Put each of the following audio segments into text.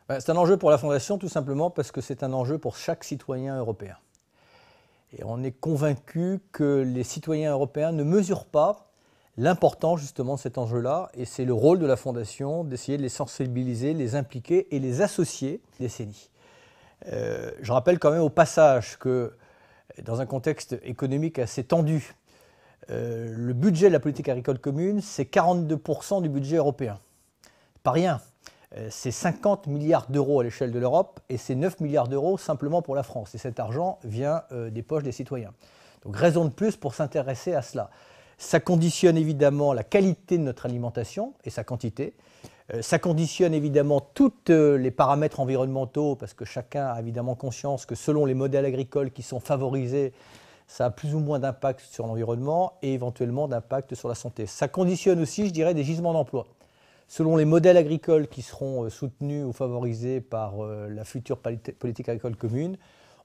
C'est un enjeu pour la Fondation tout simplement parce que c'est un enjeu pour chaque citoyen européen. Et on est convaincu que les citoyens européens ne mesurent pas l'importance justement de cet enjeu-là, et c'est le rôle de la Fondation d'essayer de les sensibiliser, les impliquer et les associer décennies. Je rappelle quand même au passage que dans un contexte économique assez tendu, le budget de la politique agricole commune, c'est 42% du budget européen. Pas rien. C'est 50 milliards d'euros à l'échelle de l'Europe et c'est 9 milliards d'euros simplement pour la France. Et cet argent vient des poches des citoyens. Donc raison de plus pour s'intéresser à cela. Ça conditionne évidemment la qualité de notre alimentation et sa quantité. Ça conditionne évidemment tous les paramètres environnementaux parce que chacun a évidemment conscience que selon les modèles agricoles qui sont favorisés, ça a plus ou moins d'impact sur l'environnement et éventuellement d'impact sur la santé. Ça conditionne aussi, je dirais, des gisements d'emploi. Selon les modèles agricoles qui seront soutenus ou favorisés par la future politique agricole commune,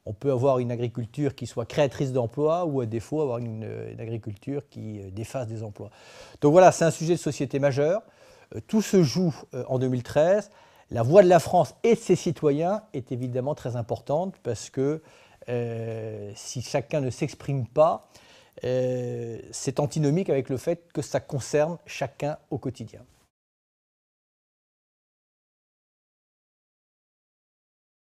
on peut avoir une agriculture qui soit créatrice d'emplois ou à défaut avoir une agriculture qui défasse des emplois. Donc voilà, c'est un sujet de société majeur. Tout se joue en 2013. La voix de la France et de ses citoyens est évidemment très importante parce que si chacun ne s'exprime pas, c'est antinomique avec le fait que ça concerne chacun au quotidien.